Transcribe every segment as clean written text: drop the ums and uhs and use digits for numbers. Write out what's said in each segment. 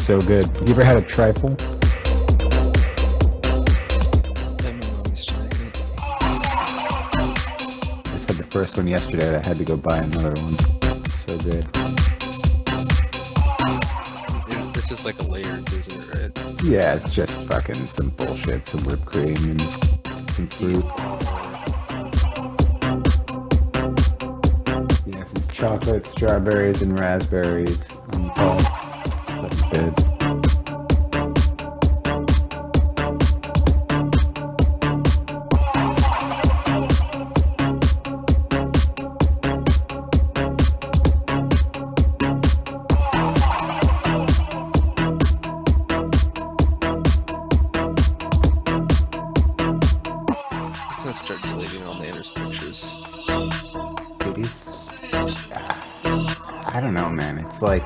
So good. You ever had a trifle? Just had the first one yesterday. I had to go buy another one. So good. It's just like a layered dessert, right? Yeah, it's just fucking some bullshit, some whipped cream and some fruit. Yes, it's chocolate, strawberries, and raspberries on top. That's good. I'm gonna start deleting all Nanner's pictures. Titties? I don't know, man. It's like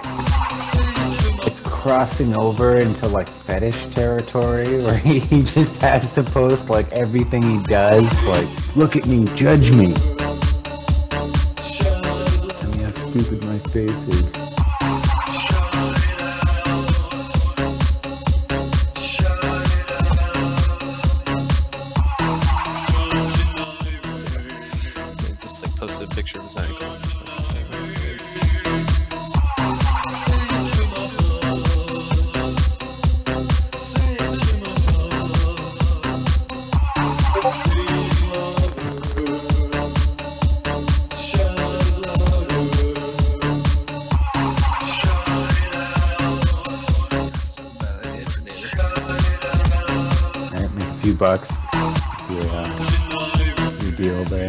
it's crossing over into like fetish territory where he just has to post like everything he does, like, look at me, judge me. Tell me how stupid my face is. Just like posted a picture of his ankle. $2. Your deal there.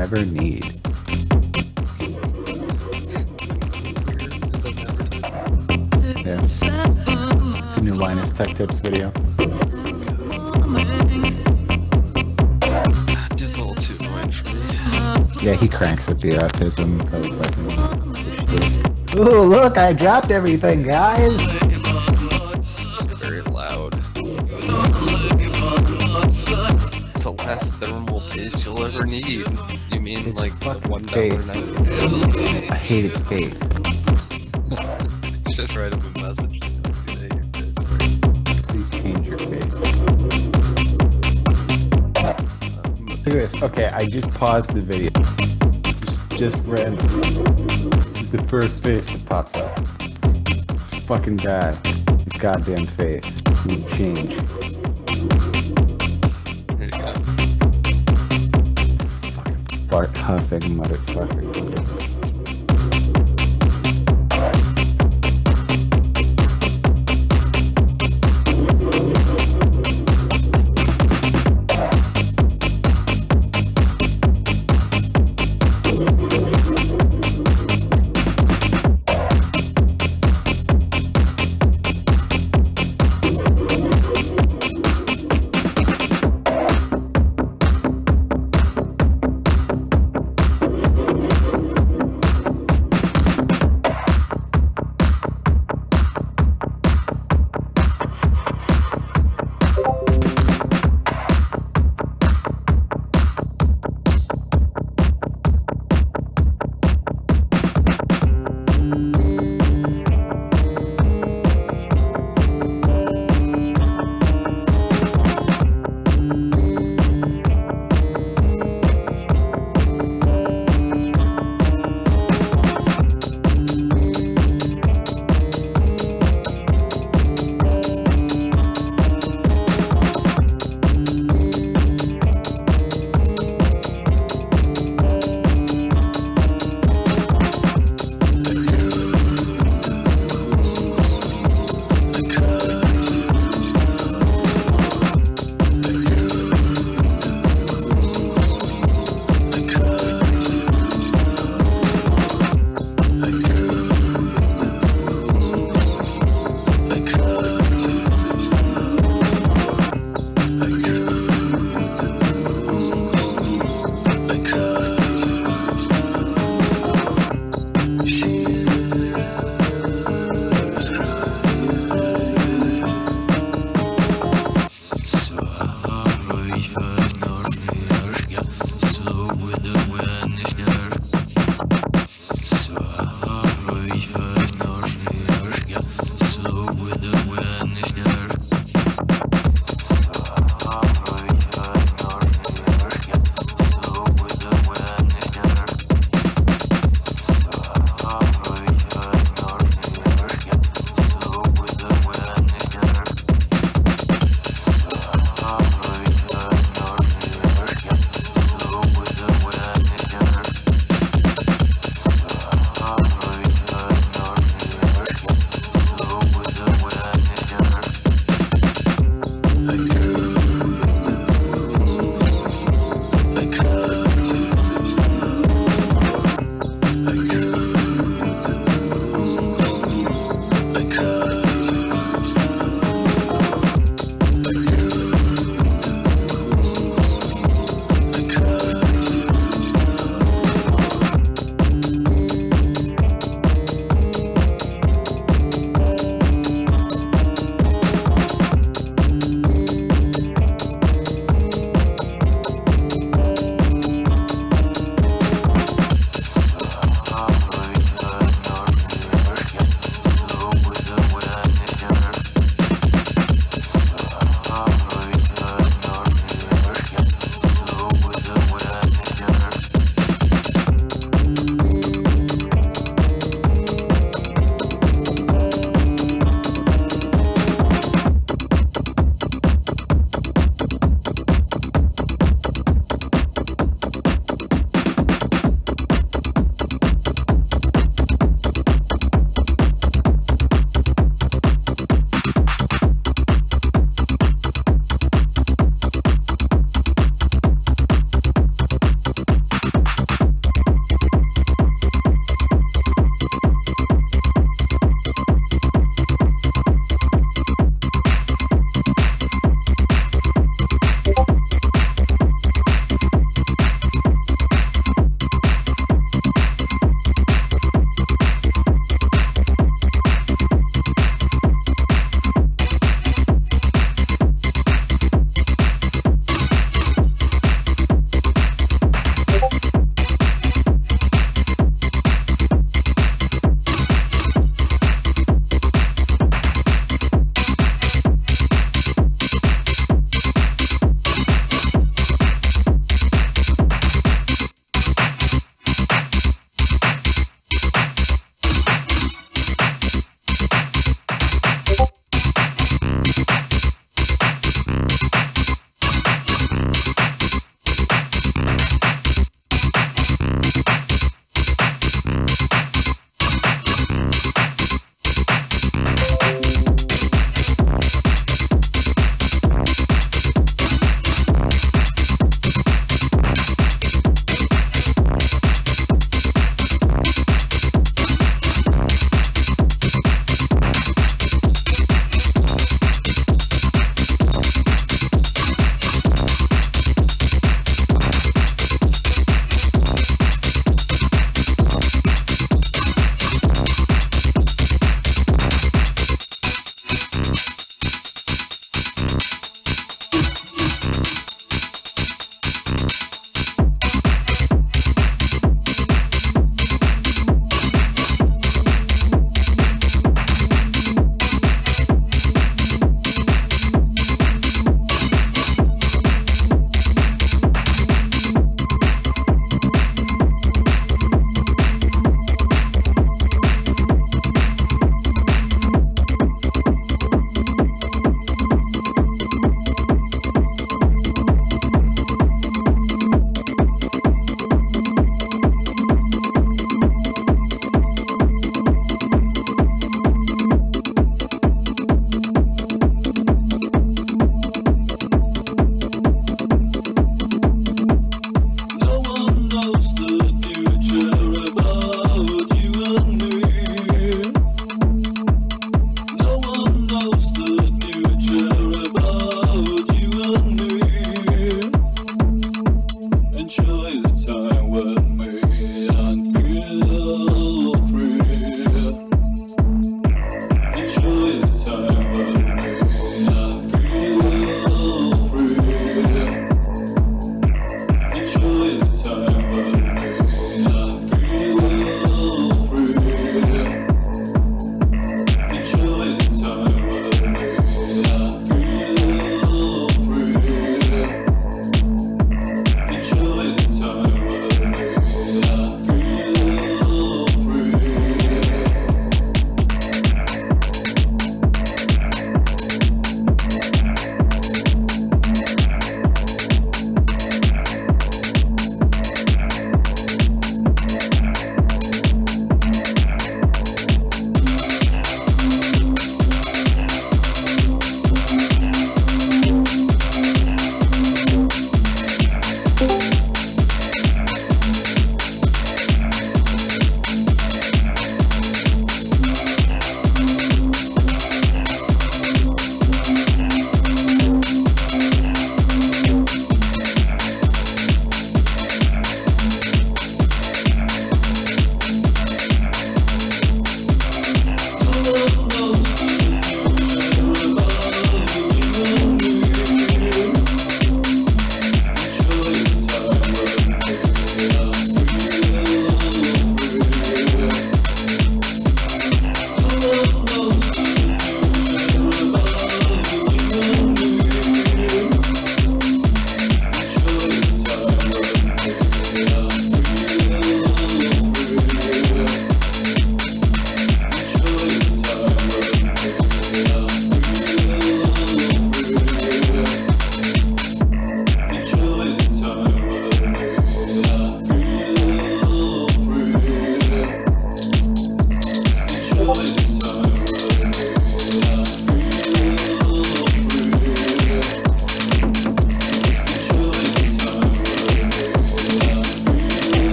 ever need. Yeah. It's a new Linus Tech Tips video. Just a little too annoying for me. Yeah, he cranks at the autism. Ooh, look, I dropped everything, guys! Very loud. The last thermal paste you'll ever need. You mean His like fucking $1.19? I hate his face. Just write him a message. Today you're pissed. Please change your face. Look at this. Okay, I just paused the video. Just random. This is the first face that pops up. It's fucking bad. His goddamn face. Need change. Here you go. Fucking fart huffing motherfucker.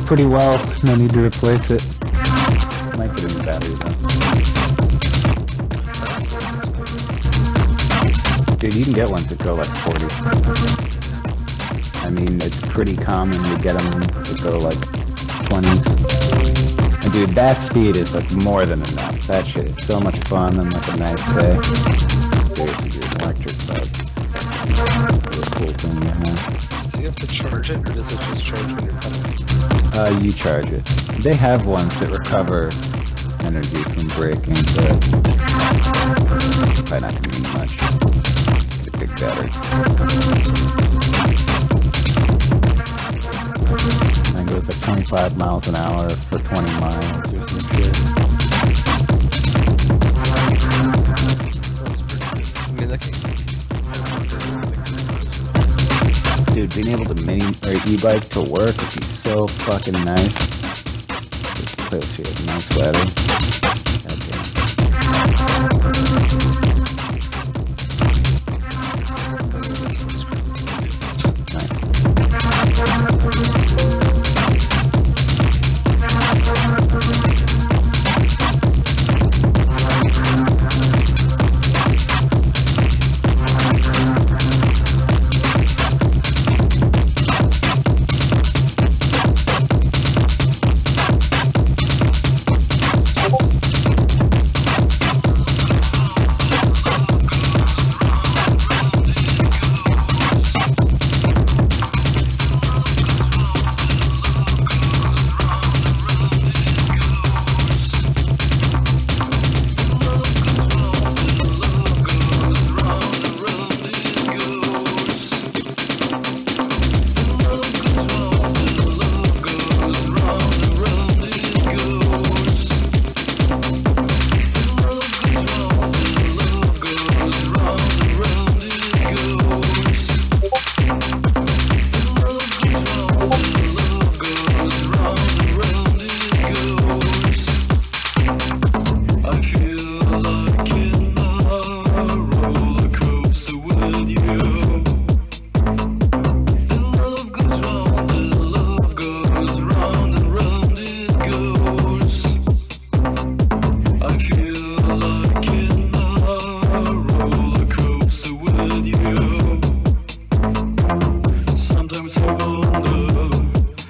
pretty well. No need to replace it. Might get a new battery though. Dude, you can get ones that go like 40. I mean, it's pretty common to get them to go like 20s. And dude, that speed is like more than enough. That shit is so much fun on like a nice day. Seriously, dude, electric bike. Really cool thing to have. Do you have to charge it, or does it just charge when you're pedaling? You charge it. They have ones that recover energy from braking, but probably not gonna mean much. Get a big battery. Mine goes like 25 miles an hour for 20 miles or some shit. That's pretty good. I mean, that can... Dude, being able to e-bike to work would be so fucking nice. Just put shit in my sweater. Goddamn. Sometimes I wonder,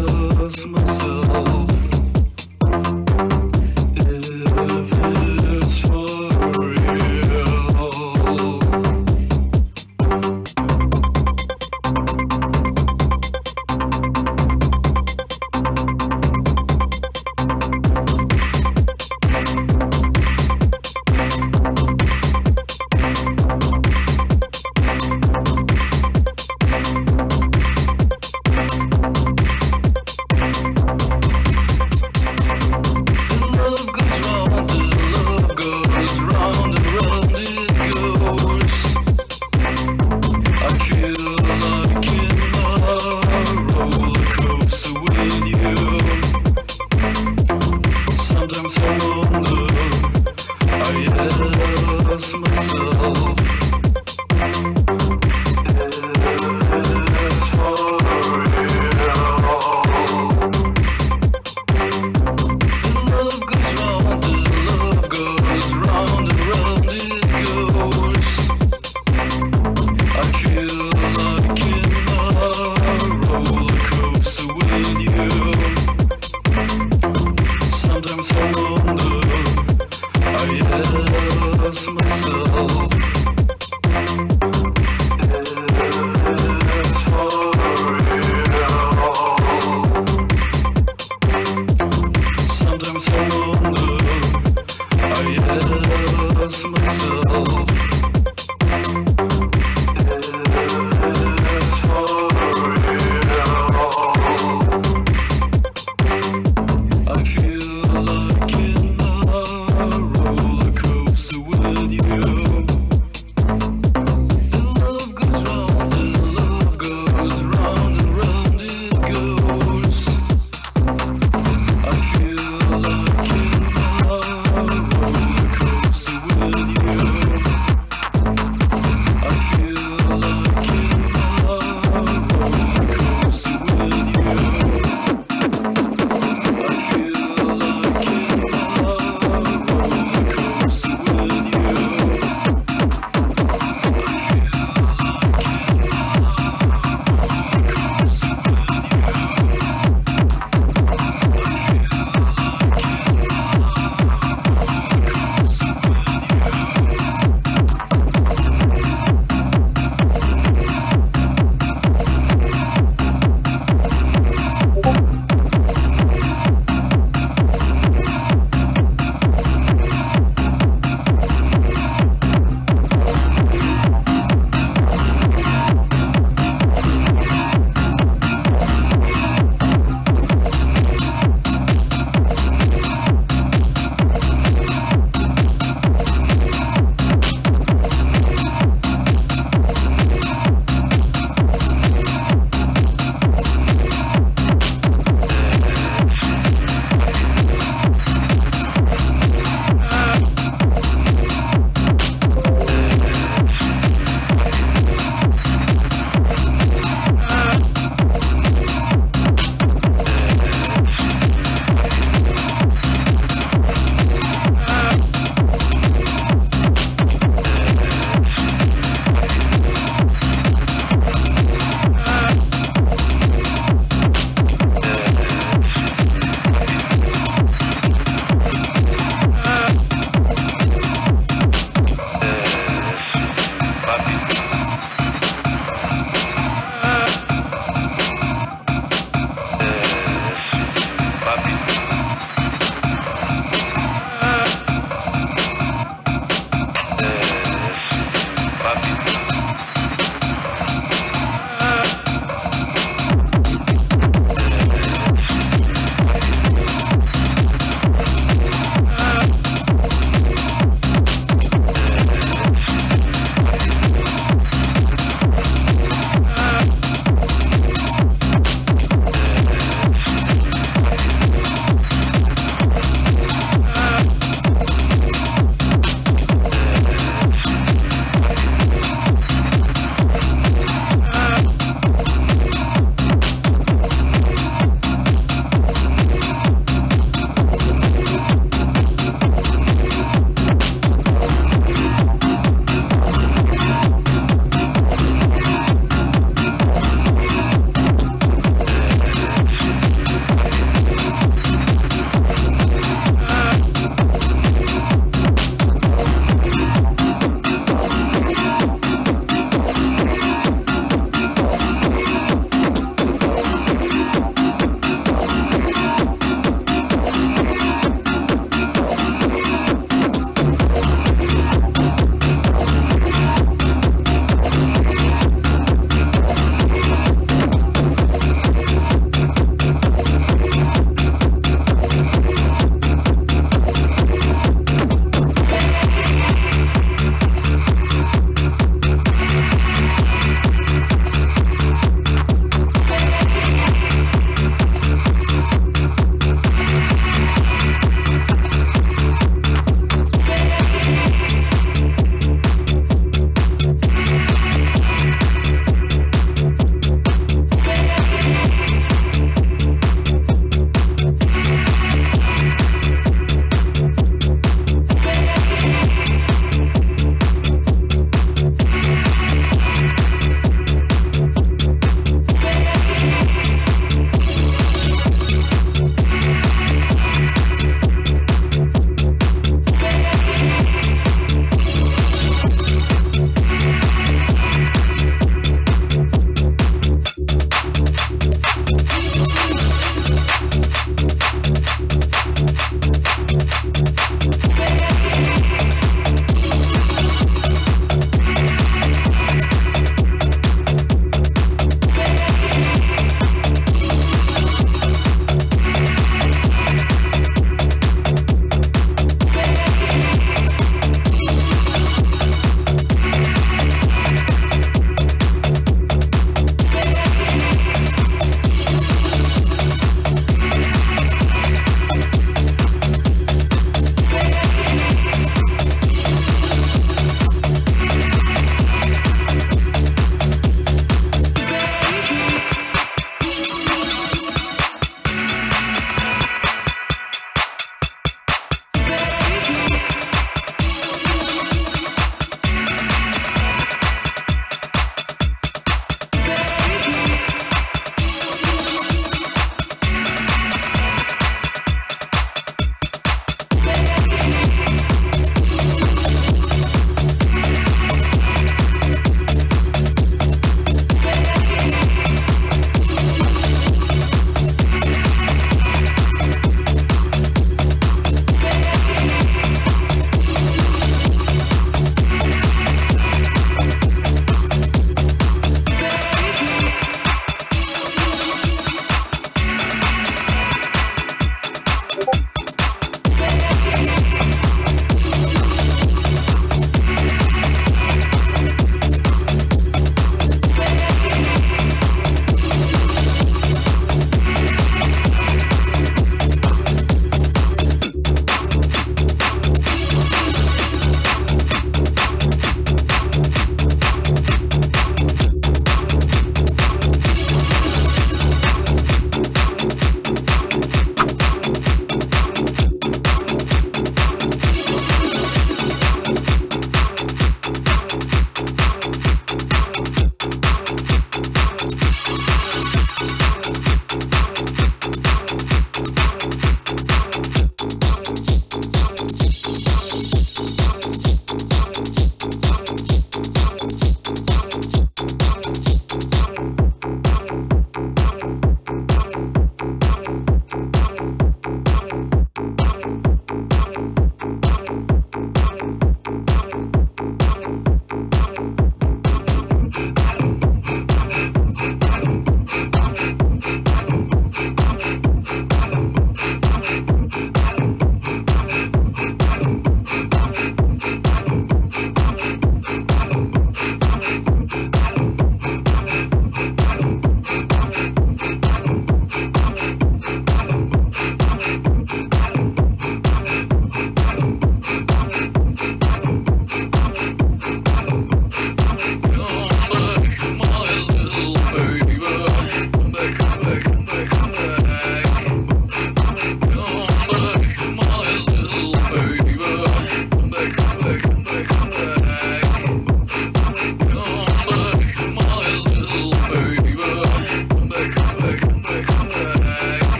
I ask myself.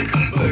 Come back.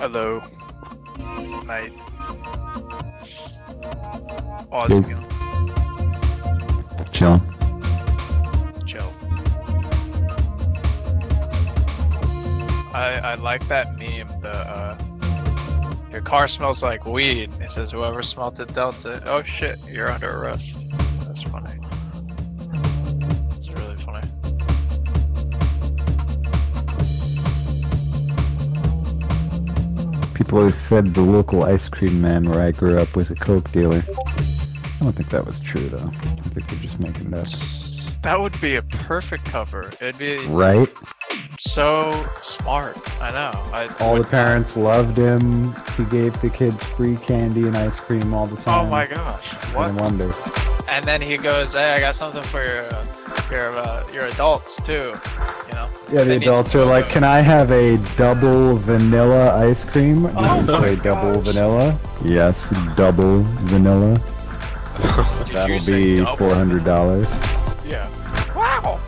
Hello. Night. Awesome. Chilling. Chill. I like that meme. Your car smells like weed. It says whoever smelt it dealt it. Oh shit, you're under arrest. That's funny. It's really funny. People always said the local ice cream man where I grew up was a coke dealer. I don't think that was true though. I think they're just making it up. That would be a perfect cover. It'd be Right? so smart. I know. All the parents loved him. He gave the kids free candy and ice cream all the time. Oh my gosh! What? No wonder. And then he goes, "Hey, I got something for your adults too." You know? Yeah, the adults are like, "Can I have a double vanilla ice cream?" Oh my say double vanilla? Yes, double vanilla. That'll be $400. Yeah. Wow.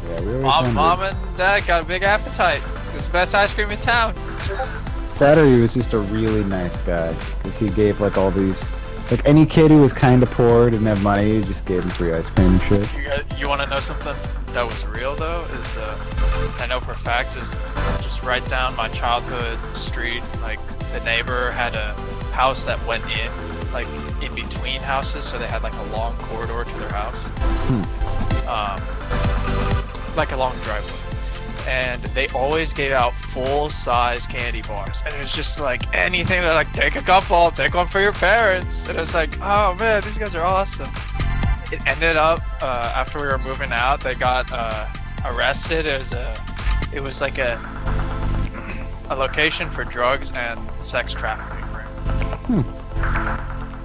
Yeah, we always Mom and Dad got a big appetite. It's the best ice cream in town. That or he was just a really nice guy, because he gave like all these, like any kid who was kind of poor, didn't have money, he just gave him free ice cream and shit. You want to know something that was real though? Is I know for a fact is just right down my childhood street. Like the neighbor had a house that went in, like in between houses, so they had like a long corridor to their house, like a long driveway. And they always gave out full-size candy bars, and it was just like anything. They're like, take a couple, take one for your parents, and it's like, oh man, these guys are awesome. It ended up after we were moving out, they got arrested. It was like a location for drugs and sex trafficking.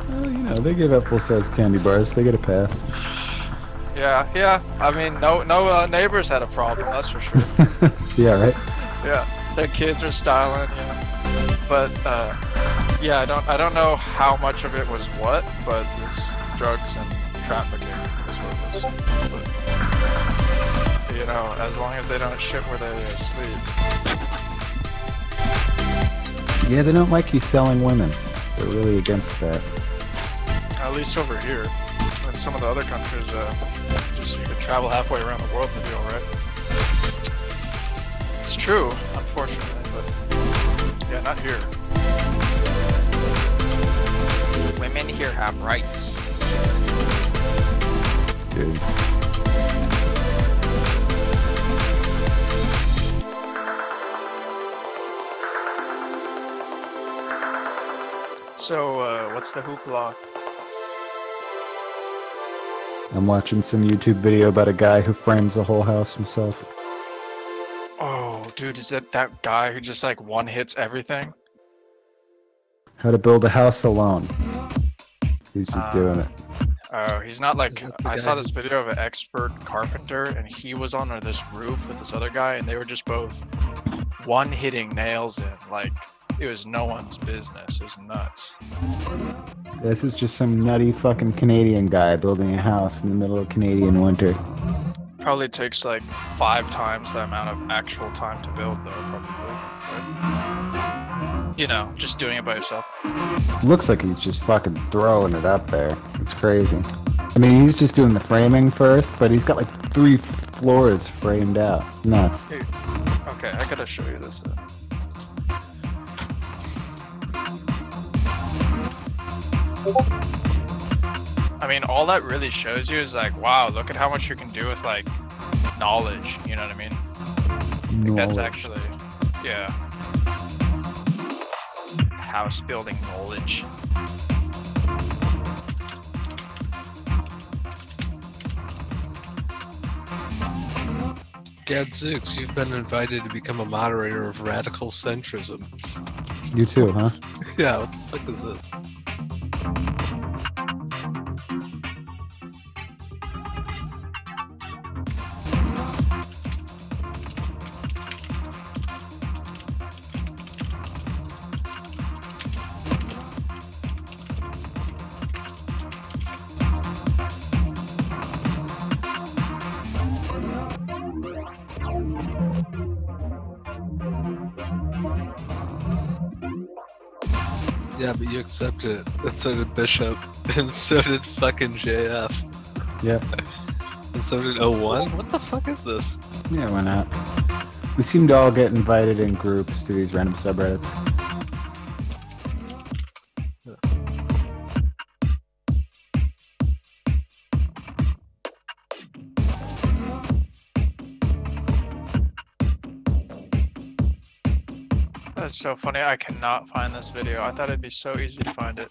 Well, you know, they give out full-size candy bars, they get a pass. Yeah. I mean, no neighbors had a problem, that's for sure. Yeah, right? Yeah, their kids are styling, yeah. But yeah, I don't know how much of it was what, but it's drugs and trafficking is what it was. But, you know, as long as they don't shit where they sleep. Yeah, they don't like you selling women. They're really against that. At least over here. In some of the other countries, just you could travel halfway around the world and be alright. It's true, unfortunately, but yeah, not here. Women here have rights. Dude. So, what's the hoopla? I'm watching some YouTube video about a guy who frames the whole house himself. Oh, dude, is that guy who just like one hits everything? How to build a house alone. He's just doing it. Oh, he's not like, I saw this video of an expert carpenter, and he was on this roof with this other guy, and they were just both one-hitting nails in, like, it was no one's business. It was nuts. This is just some nutty fucking Canadian guy building a house in the middle of Canadian winter. Probably takes like 5 times the amount of actual time to build, though, probably. Right? You know, just doing it by yourself. Looks like he's just fucking throwing it up there. It's crazy. I mean, he's just doing the framing first, but he's got like 3 floors framed out. Nuts. Hey, okay, I gotta show you this then. I mean, all that really shows you is like, wow, look at how much you can do with like knowledge, you know what I mean? Like, that's actually, yeah. House building knowledge. Gadzooks, you've been invited to become a moderator of radical centrism. You too, huh? Yeah, what the fuck is this? Yeah, but you accepted it. And so did Bishop. And so did fucking JF. Yeah. And so did 01? What the fuck is this? Yeah, why not? We seem to all get invited in groups to these random subreddits. That's so funny. I cannot find this video. I thought it'd be so easy to find it.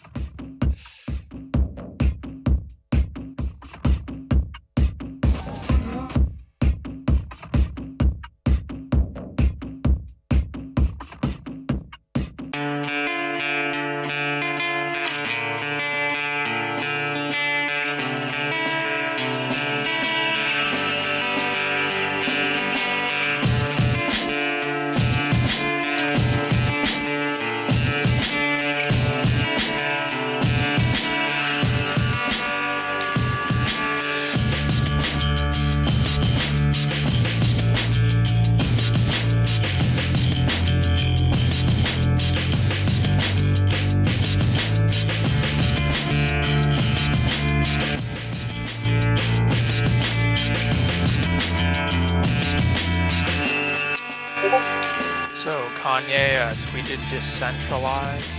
So Kanye tweeted decentralized.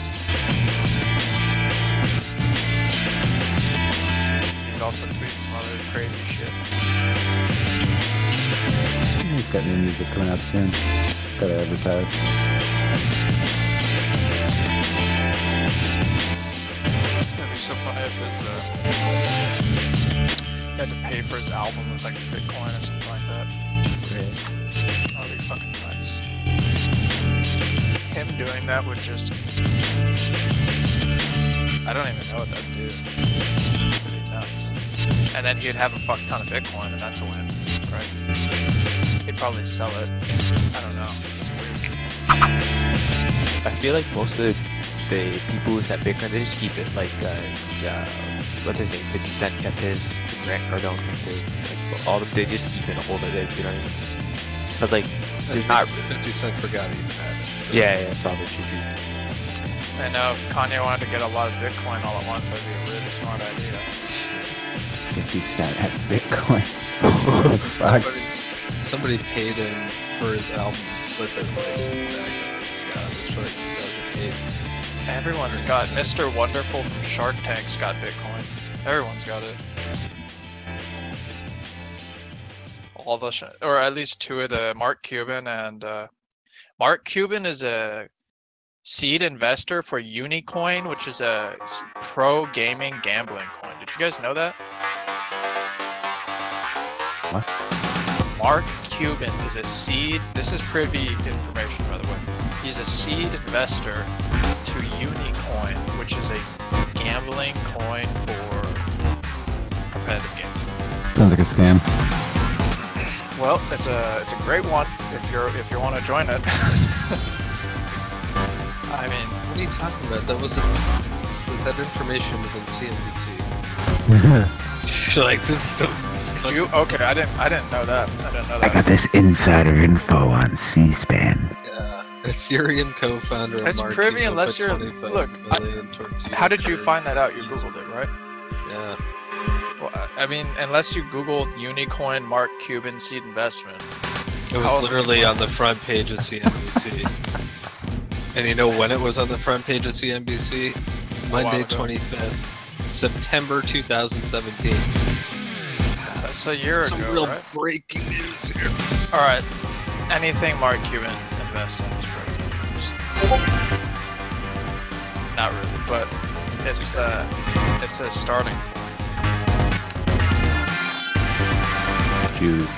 He's also tweeted some other crazy shit. He's got new music coming out soon. Gotta advertise. That'd be so funny if his he had to pay for his album with like Bitcoin or something like that. Yeah. That'd be fucking nuts. Him doing that would just... I don't even know what that'd do. It'd be nuts. And then he'd have a fuck ton of Bitcoin, and that's a win, right? He'd probably sell it. I don't know. It's weird. I feel like most of the people who set Bitcoin, they just keep it like, what's his name? 50 Cent kept his, Grant Cardone kept his, like, all of them, they just keep it, hold it, you know what I mean? Because like, there's not 50 Cent forgot he even had it. So. Yeah, probably true. I know if Kanye wanted to get a lot of Bitcoin all at once, that'd be a really smart idea. 50 Cent has Bitcoin. That's fucked. Somebody paid him for his album with it, like, God, it was for like 2008. Everyone's got Mr. Wonderful from Shark Tank's got Bitcoin. Everyone's got it. All the or at least two of the Mark Cuban and Mark Cuban is a seed investor for Unicoin, which is a pro gaming gambling coin. Did you guys know that? What? Mark Cuban is a seed. This is privy information, by the way. He's a seed investor to Unicoin, which is a gambling coin for competitive games. Sounds like a scam. Well, it's a great one if you want to join it. I mean, what are you talking about? That information was in CNBC. You're like, this is so. Did you? Okay, I didn't know that. I didn't know that. I got this insider info on C-SPAN. Yeah, Ethereum co-founder. It's Mark privy Cuban unless put you're. 25 Look, million towards how did you Unicoin. find that out? You googled it, right? Yeah. Well, I mean, unless you googled Unicoin Mark Cuban seed investment. It was literally on the front page of CNBC. And you know when it was on the front page of CNBC? Monday 25th, September 2017. That's a year Some ago, real right? breaking news here. All right. Anything Mark Cuban invests in is breaking news. Not really, but it's a starting point. Jews.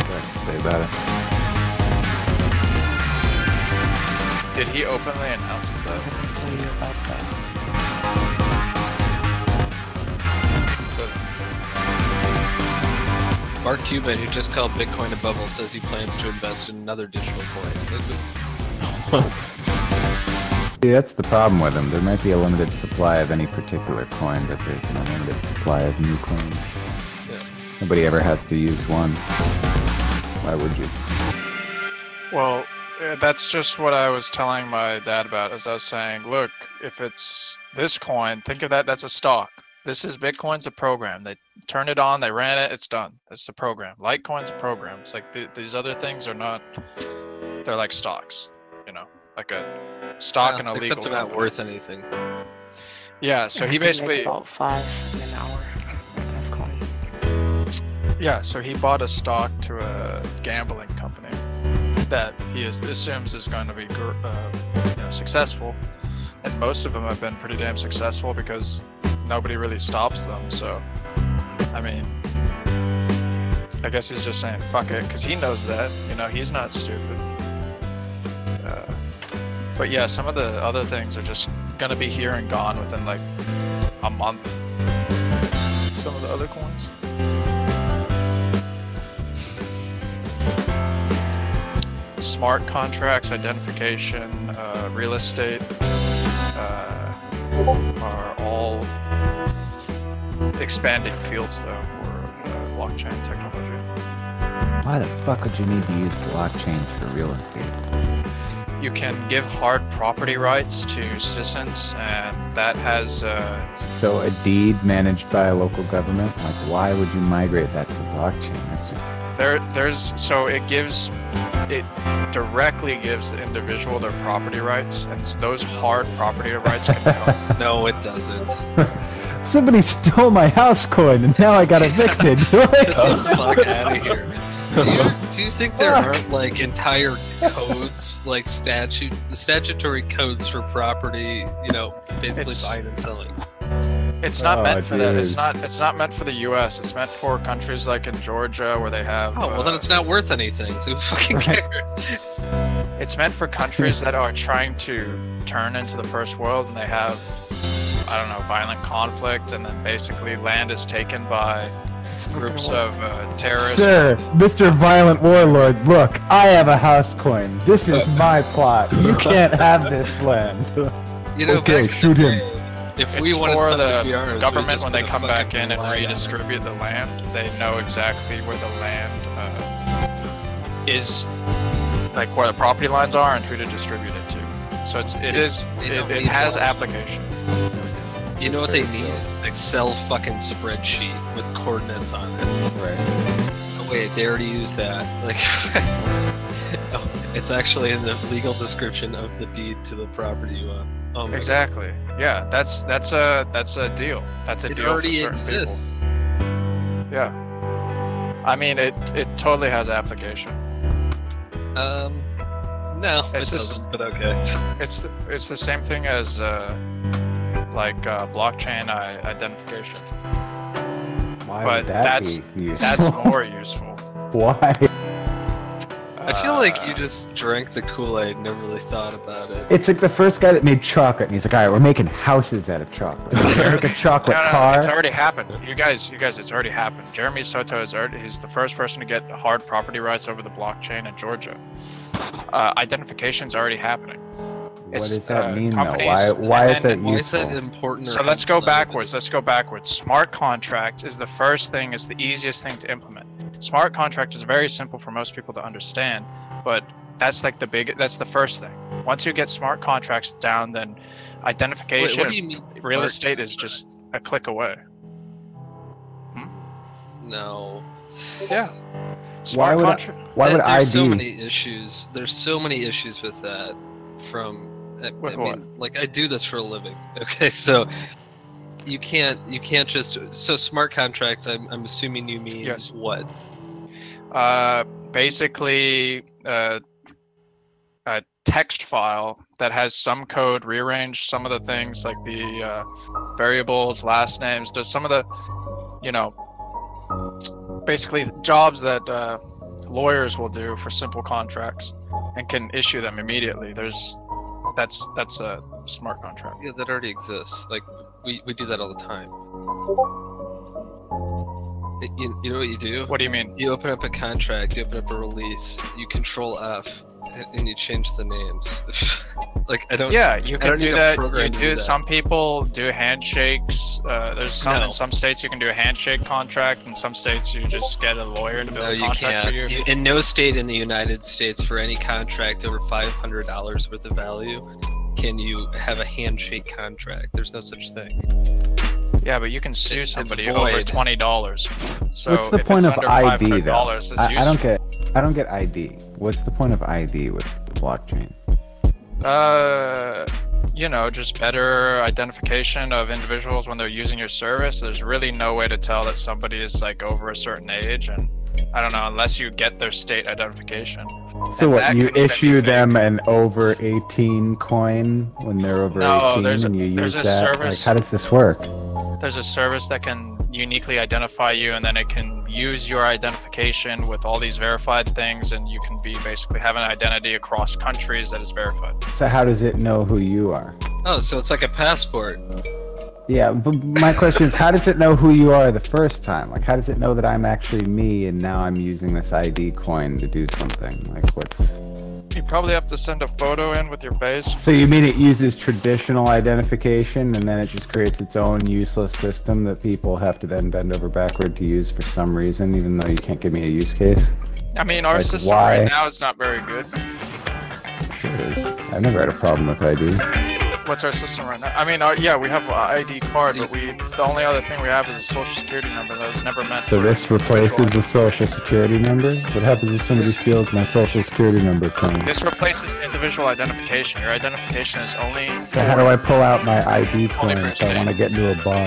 What to say about it? Did he openly announce that? What did I tell you about that? Mark Cuban, who just called Bitcoin a bubble, says he plans to invest in another digital coin. See, that's the problem with them. There might be a limited supply of any particular coin, but there's an unlimited supply of new coins. Yeah. Nobody ever has to use one. Why would you? Well, That's just what I was telling my dad about. As I was saying, look, if it's this coin, think of that. That's a stock. This is Bitcoin's a program. They turn it on, they ran it, it's done. It's a program. Litecoin's a program. It's like these other things are not. They're like stocks, you know, like a stock in a legal except they're not company. worth anything. Yeah, so he I can make basically. about 5 in an hour. 5 coin. Yeah, so he bought a stock to a gambling company that he assumes is going to be successful, and most of them have been pretty damn successful because nobody really stops them. So, I mean, I guess he's just saying fuck it because he knows that, you know, he's not stupid. But yeah, some of the other things are just gonna be here and gone within like a month. Some of the other coins. Smart contracts, identification, real estate are all expanding fields though for blockchain technology. Why the fuck would you need to use blockchains for real estate? You can give hard property rights to citizens, and that has So a deed managed by a local government, like why would you migrate that to blockchain? That's just it directly gives the individual their property rights, and those hard property rights can be held. No, it doesn't. somebody stole my house coin and now I got evicted. Get the fuck out of here. Do you think there aren't like entire codes, like statutory codes for property, you know, basically buying and selling? It's not meant for that. dude. It's not meant for the U.S. It's meant for countries like in Georgia where they have. Oh, well then it's not worth anything, so who fucking cares? It's meant for countries that are trying to turn into the first world, and they have, I don't know, violent conflict, and then basically land is taken by groups of terrorists. Sir, Mr. Violent Warlord, look, I have a house coin. This is my plot. You can't have this land. You know, Okay, back in shoot the him. day, If It's we wanted for something the to be ours, we'd government just when they put a come back fucking in and flag on it. redistribute the land. They know exactly where the land is, like where the property lines are and who to distribute it to. So it need has laws. application. You know what they need? An Excel fucking spreadsheet with coordinates on it. Right. Oh wait, they already used that. Like, oh, it's actually in the legal description of the deed to the property you own. Oh my Exactly. Yeah, that's a deal. That's a God. It deal already for certain exists. people. Yeah. I mean, it totally has application. No, It's it just- doesn't. But okay. It's the same thing as blockchain identification, Why but would that be useful? that's more useful. Why? I feel like you just drank the Kool-Aid and never really thought about it. It's like the first guy that made chocolate, and he's like, all right, we're making houses out of chocolate. We're make a chocolate No, car. it's already happened. You guys, it's already happened. Jeremy Soto he's the first person to get hard property rights over the blockchain in Georgia. Identification's already happening. What does that mean, though? companies- Why is that Why is that useful? important? or So let's go helpful? backwards. Smart contract is the first thing, is the easiest thing to implement. Smart contract is very simple for most people to understand, but that's like that's the first thing. Once you get smart contracts down, then Wait, identification what do you mean? real smart estate is contracts? just a click away. No. Yeah. Why Smart would contract. Why would There's so ID? many issues. There's so many issues with that. With I mean, like I do this for a living. Okay, so you can't just smart contracts. I'm assuming you mean Yes. what? Basically, a text file that has some code rearranged some of the things, like the variables, last names, does some of the, basically jobs that lawyers will do for simple contracts and can issue them immediately. That's a smart contract. Yeah, that already exists. Like we do that all the time. You know what you do? What do you mean? You open up a contract, you open up a release, you control F, And you change the names. Like I don't. Yeah, you I can don't do need a that. program You to do. that. Some people do handshakes. There's some No. in some states you can do a handshake contract. In some states you just get a lawyer to build No, a you contract for can't. you. In no state in the United States, for any contract over $500 worth of value, can you have a handshake contract. There's no such thing. Yeah, but you can sue It's somebody void. over $20. So What's the if point it's of under ID though? $500, it's I don't get ID. What's the point of ID with blockchain? You know, just better identification of individuals when they're using your service. There's really no way to tell that somebody is like over a certain age, and I don't know, unless you get their state identification. So And what, that you could even be issue fake. them an over 18 coin when they're over No, 18 there's and you a use that? service- Like, how does this work? There's a service that can uniquely identify you, and then it can use your identification with all these verified things, and you can be basically have an identity across countries that is verified. So how does it know who you are? Oh, so it's like a passport. Yeah, but my question is, how does it know who you are the first time? Like, how does it know that I'm actually me and now I'm using this ID coin to do something? Like, what's... You probably have to send a photo in with your face. So you mean it uses traditional identification and then it just creates its own useless system that people have to then bend over backward to use for some reason, even though you can't give me a use case? I mean, our Like, system why? right now is not very good. Sure is. I've never had a problem with ID. What's our system right now? I mean, yeah, we have an ID card, but the only other thing we have is a social security number that was never meant So for this replaces the social security number? What happens if somebody steals my social security number from me? This replaces individual identification. Your identification is only So how do I pull out my ID coin for if I want to get into a bar?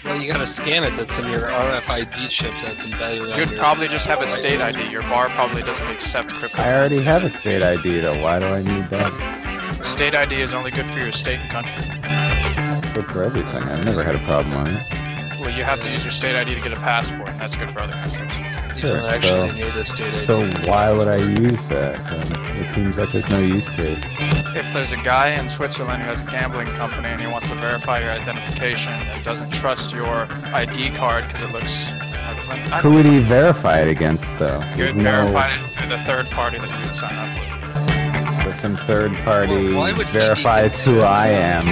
Well, you gotta scan it. That's in your RFID chip that's embedded on You'd your- probably just have a state ID. Your bar probably doesn't accept crypto. I already have a state ID though, why do I need that? State ID is only good for your state and country. Good for everything, I've never had a problem with it. Well, you have to use your state ID to get a passport, and that's good for other countries. You Sure, don't actually so- need a state ID. So why would I use that? It seems like there's no use case. If there's a guy in Switzerland who has a gambling company and he wants to verify your identification and doesn't trust your ID card because it looks... Who would he verify it against though? You There's would no... verify it through the third party that you would sign up with. So some third party Well, why would he verifies be who I am.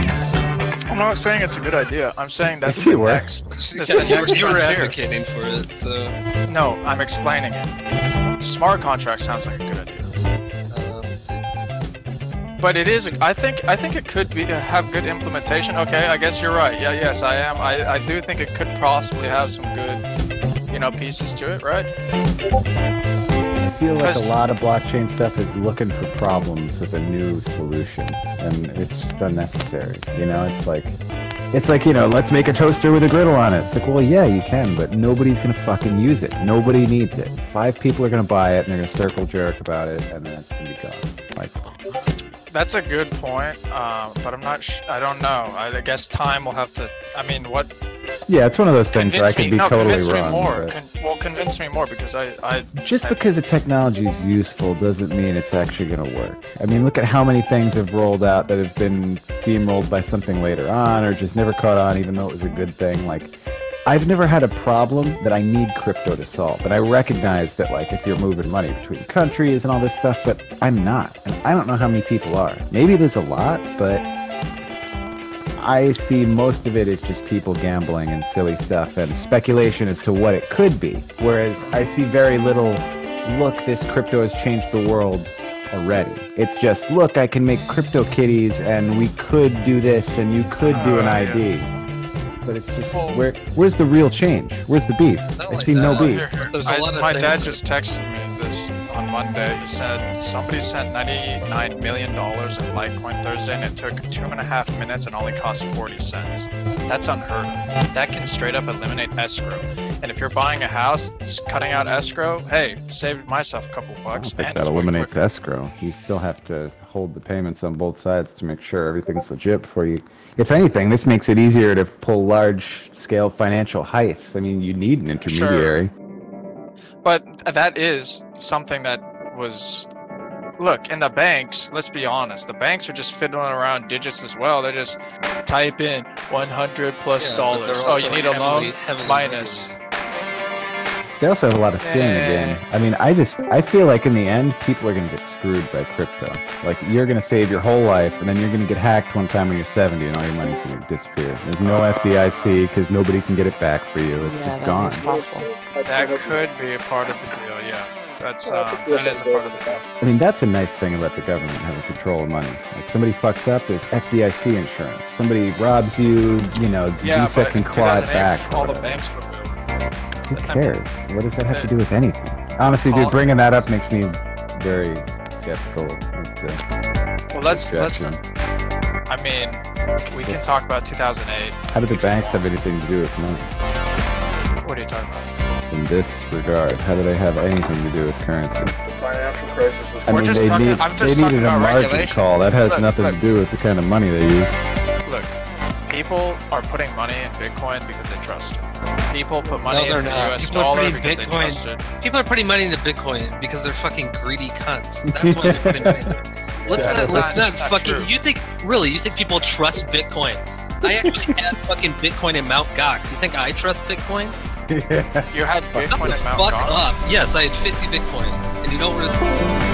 I'm not saying it's a good idea. I'm saying that's I see the where- next. Yeah, That's the next you were frontier. advocating for it, so No, I'm explaining it. Smart contract sounds like a good idea. But it is. I think it could be have good implementation. Okay, I guess you're right. Yeah, yes, I am. I do think it could possibly have some good, you know, pieces to it, right? I feel like a Because- lot of blockchain stuff is looking for problems with a new solution, and it's just unnecessary. You know, it's like, you know, let's make a toaster with a griddle on it. It's like, well, yeah, you can, but nobody's gonna fucking use it. Nobody needs it. 5 people are gonna buy it, and they're gonna circle jerk about it, and then it's gonna be gone. Like, That's a good point. But I'm not. I don't know. I guess time will have to. I mean, what? yeah, it's one of those things where I Convince me. could be No, totally convince me wrong. more. but- Well, convince me more because I Just because a technology is useful doesn't mean it's actually going to work. I mean, look at how many things have rolled out that have been steamrolled by something later on or just never caught on even though it was a good thing. Like, I've never had a problem that I need crypto to solve. And I recognize that, like, if you're moving money between countries and all this stuff, but I'm not. And I don't know how many people are. Maybe there's a lot, but I see most of it as just people gambling and silly stuff and speculation as to what it could be. Whereas I see very little, look, this crypto has changed the world already. It's just, look, I can make crypto kitties and we could do this and you could do an yeah. ID. But it's just, Well- where's the real change? Where's the beef? Not I like see no that. beef. Here. There's a lot of my things dad that- just texted me this on Monday. He said somebody sent $99 million in Litecoin Thursday, and it took 2.5 minutes and only cost 40 cents. That's unheard of. That can straight up eliminate escrow. And if you're buying a house, cutting out escrow, hey, saved myself a couple I bucks. don't think and that it's way eliminates quicker. escrow. You still have to hold the payments on both sides to make sure everything's legit before you... If anything, this makes it easier to pull large-scale financial heists. I mean, you need an intermediary. But that is something that was... Look, in the banks, let's be honest, the banks are just fiddling around digits as well. They just type in 100 plus Yeah, but they're dollars. Oh, also you need a loan? heavily Minus. They also have a lot of skin in the game. I mean, I feel like in the end, people are gonna get screwed by crypto. Like, you're gonna save your whole life, and then you're gonna get hacked one time when you're 70, and all your money's gonna disappear. There's no FDIC because nobody can get it back for you. It's just gone. Possible. That could be a part of the deal, yeah. That's that is a part of the deal. I mean, that's a nice thing about the government having control of money. Like, somebody fucks up, there's FDIC insurance. Somebody robs you, you know, Yeah, Visa but can in claw it 2008, back. all or the whatever. banks were moved. Who cares? What does that have to do with anything? Honestly, dude, bringing that up makes me very skeptical of the Well, let's. projection. I mean, we can talk about 2008. How do the banks have anything to do with money? What are you talking about? In this regard, how do they have anything to do with currency? The financial crisis was. I We're mean, just they, talking- need, I'm they just needed talking a about margin regulation. call. That has Look, nothing look. to do with the kind of money they use. Look, people are putting money in Bitcoin because they trust it. People put money No, they're into the not. US People are dollar putting because they Bitcoin- trust it. People are putting money into Bitcoin because they're fucking greedy cunts. That's why they're putting money into it. Let's That's not not fucking. true. You think people trust Bitcoin? I actually had fucking Bitcoin in Mount Gox. You think I trust Bitcoin? You had Shut Bitcoin the at Mt. fuck Gox? up. Yes, I had 50 Bitcoin, and you know where?